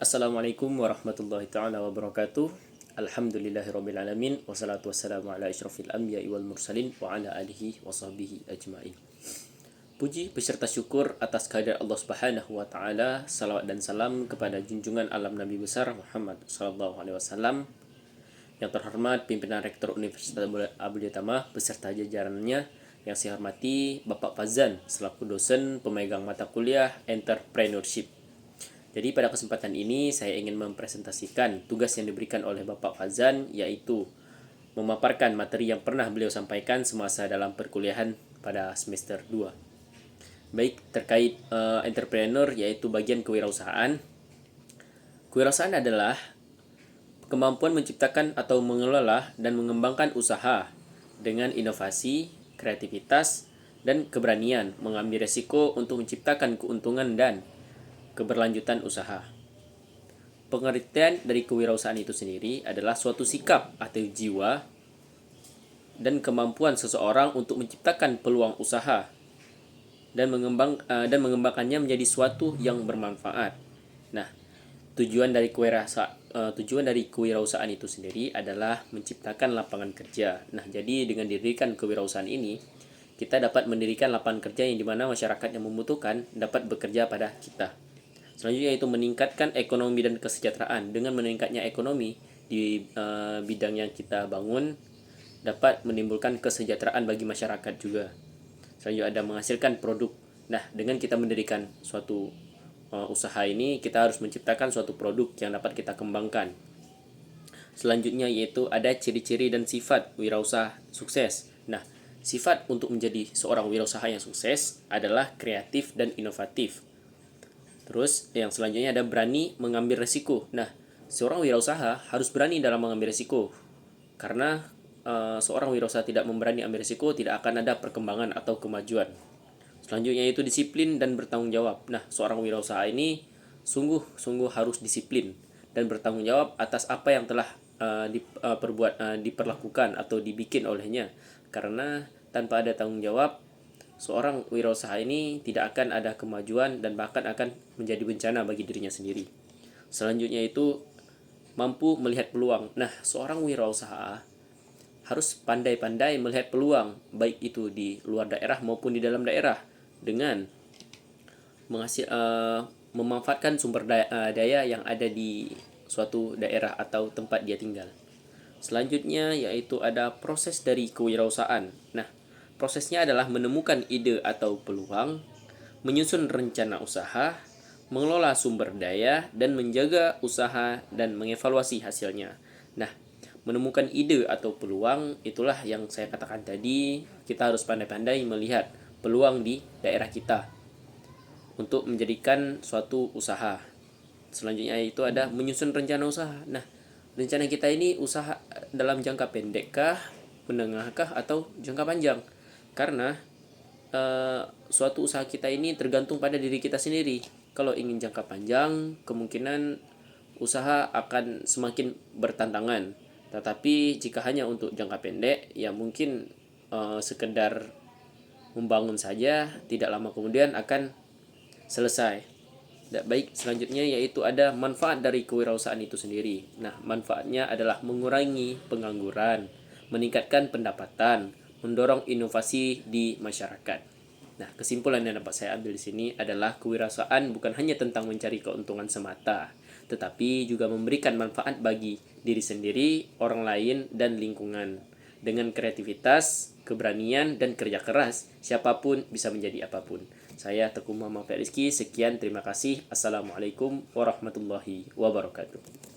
Assalamualaikum warahmatullahi ta'ala wabarakatuh. Alhamdulillahirabbil alamin wassalatu wassalamu ala asyrafil anbiya'i wal mursalin wa ala alihi wa sahbihi ajmain. Puji beserta syukur atas kehadirat Allah Subhanahu wa taala, salawat dan salam kepada junjungan alam Nabi besar Muhammad sallallahu alaihi wasallam. Yang terhormat pimpinan Rektor Universitas Abdul Yatamah beserta jajarannya, yang saya hormati Bapak Fazan selaku dosen pemegang mata kuliah Entrepreneurship. Jadi pada kesempatan ini saya ingin mempresentasikan tugas yang diberikan oleh Bapak Fazan, yaitu memaparkan materi yang pernah beliau sampaikan semasa dalam perkuliahan pada semester 2. Baik, terkait entrepreneur, yaitu bagian kewirausahaan. Kewirausahaan adalah kemampuan menciptakan atau mengelola dan mengembangkan usaha dengan inovasi, kreativitas, dan keberanian mengambil resiko untuk menciptakan keuntungan dan keberlanjutan usaha. Pengertian dari kewirausahaan itu sendiri adalah suatu sikap atau jiwa dan kemampuan seseorang untuk menciptakan peluang usaha dan mengembangkannya menjadi suatu yang bermanfaat. Nah, tujuan dari kewirausahaan itu sendiri adalah menciptakan lapangan kerja. Nah, jadi dengan didirikan kewirausahaan ini, kita dapat mendirikan lapangan kerja yang dimana masyarakat yang membutuhkan dapat bekerja pada kita. Selanjutnya itu meningkatkan ekonomi dan kesejahteraan. Dengan meningkatnya ekonomi di bidang yang kita bangun dapat menimbulkan kesejahteraan bagi masyarakat juga. Selanjutnya ada menghasilkan produk. Nah, dengan kita mendirikan suatu usaha ini, kita harus menciptakan suatu produk yang dapat kita kembangkan. Selanjutnya yaitu ada ciri-ciri dan sifat wirausaha sukses. Nah, sifat untuk menjadi seorang wirausaha yang sukses adalah kreatif dan inovatif. Terus yang selanjutnya ada berani mengambil resiko. Nah, seorang wirausaha harus berani dalam mengambil resiko. Karena seorang wirausaha tidak memberani ambil resiko, tidak akan ada perkembangan atau kemajuan. Selanjutnya itu disiplin dan bertanggung jawab. Nah, seorang wirausaha ini sungguh harus disiplin dan bertanggung jawab atas apa yang telah diperlakukan atau dibikin olehnya. Karena tanpa ada tanggung jawab, seorang wirausaha ini tidak akan ada kemajuan dan bahkan akan menjadi bencana bagi dirinya sendiri. Selanjutnya itu mampu melihat peluang. Nah, seorang wirausaha harus pandai-pandai melihat peluang, baik itu di luar daerah maupun di dalam daerah, dengan memanfaatkan sumber daya yang ada di suatu daerah atau tempat dia tinggal. Selanjutnya yaitu ada proses dari kewirausahaan. Nah, prosesnya adalah menemukan ide atau peluang, menyusun rencana usaha, mengelola sumber daya, dan menjaga usaha dan mengevaluasi hasilnya. Nah, menemukan ide atau peluang itulah yang saya katakan tadi, kita harus pandai-pandai melihat peluang di daerah kita untuk menjadikan suatu usaha. Selanjutnya itu ada menyusun rencana usaha. Nah, rencana kita ini usaha dalam jangka pendekkah, menengahkah, atau jangka panjang? Karena suatu usaha kita ini tergantung pada diri kita sendiri. Kalau ingin jangka panjang, kemungkinan usaha akan semakin bertantangan. Tetapi jika hanya untuk jangka pendek, ya mungkin sekedar membangun saja, tidak lama kemudian akan selesai. Baik, selanjutnya yaitu ada manfaat dari kewirausahaan itu sendiri. Nah, manfaatnya adalah mengurangi pengangguran, meningkatkan pendapatan, mendorong inovasi di masyarakat. Nah, kesimpulan yang dapat saya ambil di sini adalah kewirausahaan bukan hanya tentang mencari keuntungan semata, tetapi juga memberikan manfaat bagi diri sendiri, orang lain, dan lingkungan. Dengan kreativitas, keberanian, dan kerja keras, siapapun bisa menjadi apapun. Saya Teguh Muhammad Rizky, sekian, terima kasih. Assalamualaikum warahmatullahi wabarakatuh.